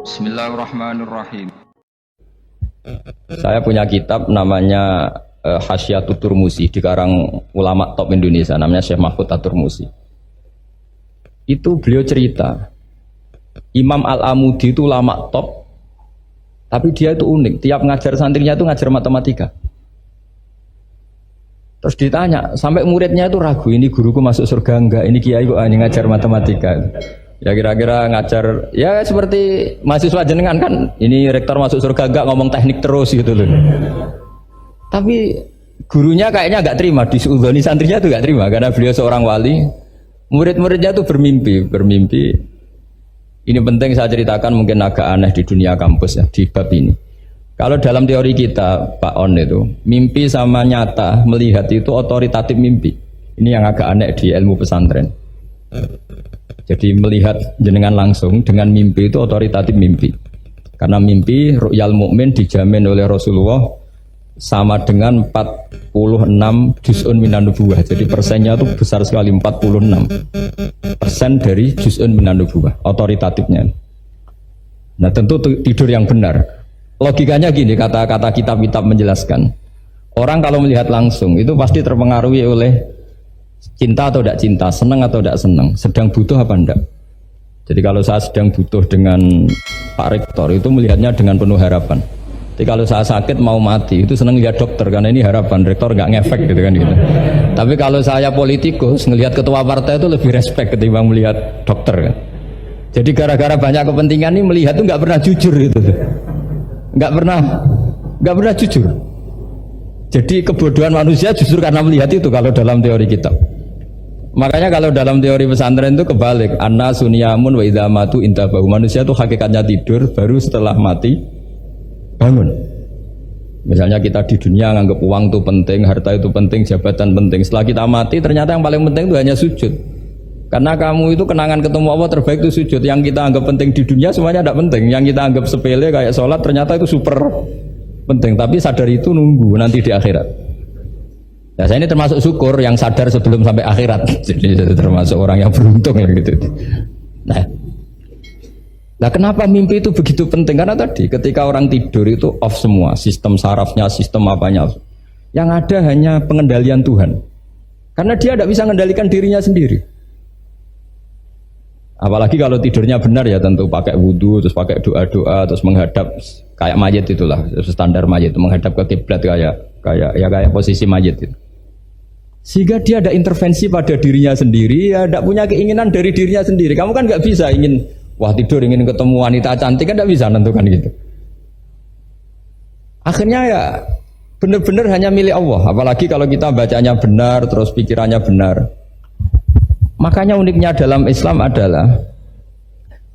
Bismillahirrahmanirrahim. Saya punya kitab namanya Hasyiatut Turmusi, dikarang ulama top Indonesia, namanya Syekh Mahfud At-Turmusi. Itu beliau cerita, Imam Al-Amudi itu ulama top, tapi dia itu unik, tiap ngajar santrinya itu ngajar matematika. Terus ditanya, sampai muridnya itu ragu, ini guruku masuk surga enggak, ini kiai kok hanya ngajar matematika. Ya kira-kira ngajar, ya seperti mahasiswa jenengan kan, ini rektor masuk surga enggak, ngomong teknik terus gitu loh. Tapi gurunya kayaknya enggak terima, disuudoni santrinya itu enggak terima, karena beliau seorang wali. Murid-muridnya itu bermimpi. Ini penting saya ceritakan, mungkin agak aneh di dunia kampus ya, di bab ini. Kalau dalam teori kita, Pak On itu, mimpi sama nyata, melihat itu otoritatif mimpi. Ini yang agak aneh di ilmu pesantren. Jadi melihat jenengan langsung dengan mimpi itu otoritatif mimpi. Karena mimpi ru'yal mukmin dijamin oleh Rasulullah sama dengan 46 juz'un minan nubuwah. Jadi persennya itu besar sekali, 46% dari juz'un minan nubuwah, otoritatifnya. Nah tentu tidur yang benar. Logikanya gini, kata-kata kitab-kitab menjelaskan. Orang kalau melihat langsung itu pasti terpengaruhi oleh cinta atau tidak cinta, senang atau tidak senang, sedang butuh apa enggak. Jadi kalau saya sedang butuh dengan Pak Rektor itu melihatnya dengan penuh harapan. Jadi kalau saya sakit mau mati itu senang lihat dokter karena ini harapan, Rektor nggak ngefek gitu kan gitu. Tapi kalau saya politikus ngelihat ketua partai itu lebih respect ketimbang melihat dokter kan. Jadi gara-gara banyak kepentingan ini melihat itu nggak pernah jujur gitu. Nggak pernah jujur. Jadi kebodohan manusia justru karena melihat itu kalau dalam teori kitab. Makanya kalau dalam teori pesantren itu kebalik, anna sunyamun wa idza matu intabahu. Manusia itu hakikatnya tidur, baru setelah mati bangun. Misalnya kita di dunia nganggap uang itu penting, harta itu penting, jabatan penting. Setelah kita mati ternyata yang paling penting itu hanya sujud. Karena kamu itu kenangan ketemu Allah terbaik itu sujud. Yang kita anggap penting di dunia semuanya tidak penting. Yang kita anggap sepele kayak sholat ternyata itu super penting. Tapi sadar itu nunggu nanti di akhirat. Nah saya ini termasuk syukur yang sadar sebelum sampai akhirat. Jadi termasuk orang yang beruntung ya gitu. Nah kenapa mimpi itu begitu penting? Karena tadi ketika orang tidur itu off semua, sistem sarafnya, sistem apanya. Yang ada hanya pengendalian Tuhan. Karena dia tidak bisa mengendalikan dirinya sendiri. Apalagi kalau tidurnya benar ya tentu pakai wudhu, terus pakai doa-doa, terus menghadap kayak mayit itulah, standar mayit itu menghadap ke kiblat kayak posisi mayit itu. Sehingga dia ada intervensi pada dirinya sendiri, ya tidak punya keinginan dari dirinya sendiri. Kamu kan nggak bisa ingin wah tidur ingin ketemu wanita cantik kan tidak bisa nentukan gitu. Akhirnya ya benar-benar hanya milik Allah. Apalagi kalau kita bacanya benar, terus pikirannya benar. Makanya uniknya dalam Islam adalah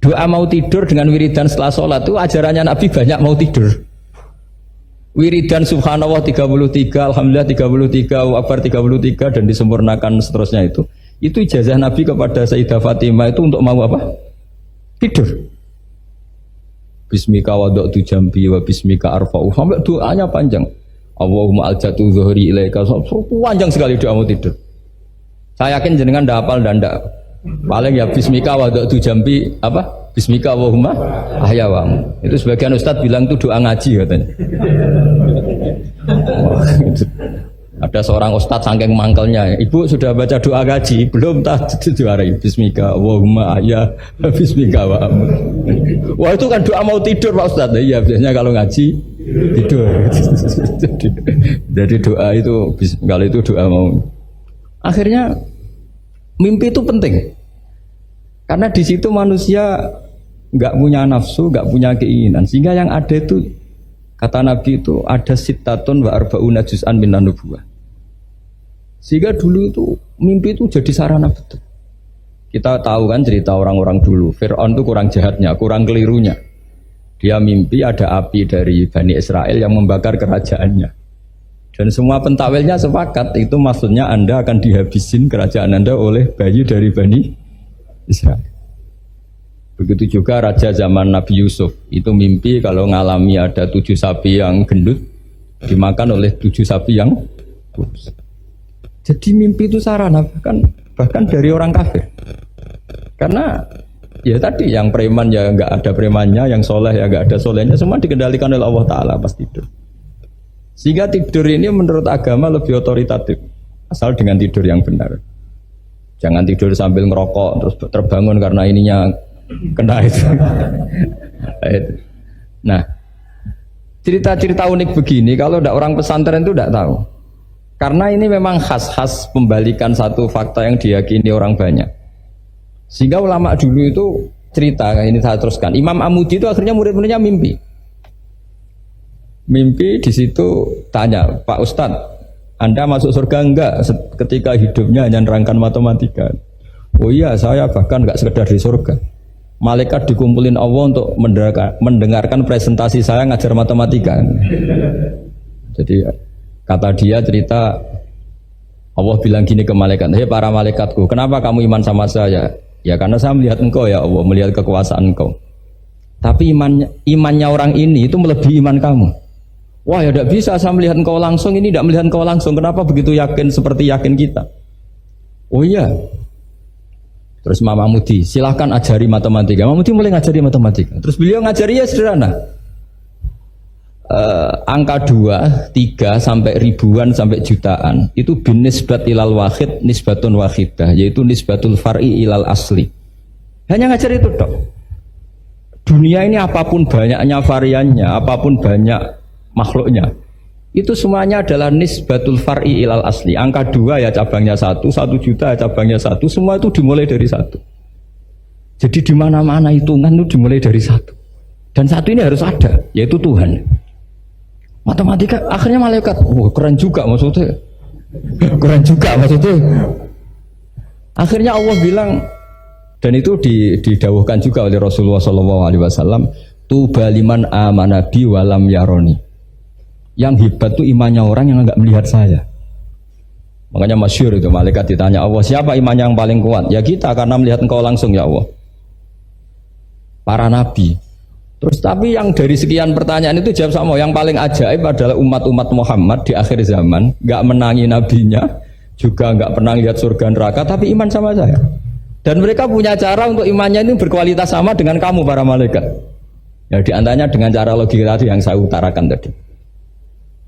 doa mau tidur dengan wiridan setelah sholat itu ajarannya Nabi banyak mau tidur. Wiridan subhanallah 33, alhamdulillah 33, Akbar 33 dan disempurnakan seterusnya itu. Itu ijazah Nabi kepada Sayyidah Fatimah itu untuk mau apa? Tidur. Bismika wada'tu jambi wa bismika arfa'u. Sampai doanya panjang. Allahumma aljatu zuhri ilaika. Panjang sekali doa mau tidur. Saya yakin jenengan ndak hafal dan ndak paling ya bismika wada'tu jambi apa? Bismika Allahumma ahyawamu. Itu sebagian ustaz bilang itu doa ngaji katanya. Gitu. Ada seorang ustaz saking mangkelnya, ibu sudah baca doa ngaji belum? Tak juarai bismika Allahumma ahya bismika wa amut. Wah itu kan doa mau tidur Pak Ustaz. Iya biasanya kalau ngaji tidur. Jadi doa itu kalau itu doa mau. Akhirnya mimpi itu penting karena di situ manusia nggak punya nafsu, nggak punya keinginan, sehingga yang ada itu kata Nabi itu ada sittatun wa arba'una juz'an minan nubuwah. Sehingga dulu itu mimpi itu jadi sarana betul. Kita tahu kan cerita orang-orang dulu, Fir'aun itu kurang jahatnya, kurang kelirunya. Dia mimpi ada api dari Bani Israel yang membakar kerajaannya. Dan semua pentakwilnya sepakat itu maksudnya Anda akan dihabisin kerajaan Anda oleh bayi dari Bani Israel. Begitu juga raja zaman Nabi Yusuf itu mimpi kalau ngalami ada 7 sapi yang gendut dimakan oleh 7 sapi yang kurus. Jadi mimpi itu sarana bahkan dari orang kafir. Karena Ya tadi yang preman ya nggak ada premannya, yang soleh ya nggak ada solehnya, semua dikendalikan oleh Allah Taala pas tidur. Sehingga tidur ini menurut agama lebih otoritatif, asal dengan tidur yang benar. Jangan tidur sambil ngerokok terus terbangun karena ininya kena itu. Nah, cerita-cerita unik begini kalau tidak orang pesantren itu tidak tahu. Karena ini memang khas pembalikan satu fakta yang diyakini orang banyak. Sehingga ulama dulu itu cerita, ini saya teruskan. Imam Amudi itu akhirnya murid-muridnya mimpi. Mimpi di situ tanya, Pak Ustadz, Anda masuk surga enggak ketika hidupnya hanya nerangkan matematika? Oh iya, saya bahkan enggak sekedar di surga. Malaikat dikumpulin Allah untuk mendengarkan presentasi saya ngajar matematika. Jadi kata dia cerita, Allah bilang gini ke malaikat, hei para malaikatku, kenapa kamu iman sama saya? Ya karena saya melihat engkau ya Allah, melihat kekuasaan engkau. Tapi imannya orang ini itu melebihi iman kamu. Wah ya tidak bisa saya melihat engkau langsung, ini tidak melihat engkau langsung. Kenapa begitu yakin seperti yakin kita? Oh iya. Terus Mama Mudi, silahkan ajari matematika. Mama Mudi mulai ngajari matematika. Terus beliau ngajari ya sederhana. Angka 2, 3 sampai ribuan sampai jutaan itu bin nisbat ilal wahid nisbatun wahidah, yaitu nisbatul far'i ilal asli. Hanya ngajar itu dok. Dunia ini apapun banyaknya variannya, apapun banyak makhluknya, itu semuanya adalah nisbatul far'i ilal asli. Angka 2 ya cabangnya 1, 1 juta ya cabangnya 1, semua itu dimulai dari 1. Jadi di mana-mana hitungan itu dimulai dari 1. Dan 1 ini harus ada, yaitu Tuhan. Matematika akhirnya malaikat, keren juga maksudnya. Keren juga maksudnya. Akhirnya Allah bilang, dan itu didawuhkan juga oleh Rasulullah SAW, tuba liman amana bi walam yaroni. Yang hebat itu imannya orang yang enggak melihat saya. Makanya masyhur itu, malaikat ditanya Allah, siapa imannya yang paling kuat? Ya kita, karena melihat engkau langsung ya Allah. Para nabi. Terus tapi yang dari sekian pertanyaan itu jawab sama, yang paling ajaib adalah umat-umat Muhammad di akhir zaman, nggak menangi nabinya, juga nggak pernah lihat surga neraka, tapi iman sama saya. Dan mereka punya cara untuk imannya ini berkualitas sama dengan kamu para malaikat. Ya diantaranya dengan cara logika tadi yang saya utarakan tadi.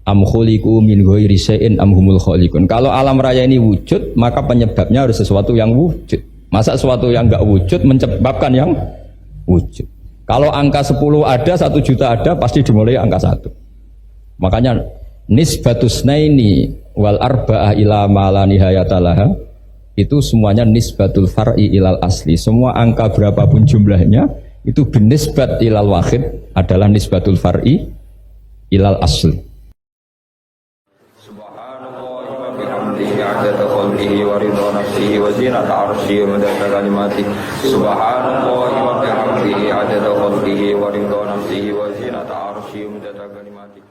Am khuliqu min ghairi syai'in am humul khaliqun. Kalau alam raya ini wujud, maka penyebabnya harus sesuatu yang wujud. Masa sesuatu yang nggak wujud menyebabkan yang wujud? Kalau angka 10 ada, 1 juta ada, pasti dimulai angka 1. Makanya nisbatus naini wal arba'ah ila ma la nihayatalaha, itu semuanya nisbatul far'i ilal asli. Semua angka berapapun jumlahnya itu binisbat ilal wahid adalah nisbatul far'i ilal asli. عدد خلقه ورضا نفسه وزينة عرشه ومداد كلماته سبحان الله وبحمده عدد خلقه ورضا نفسه وزينة عرشه ومداد كلماته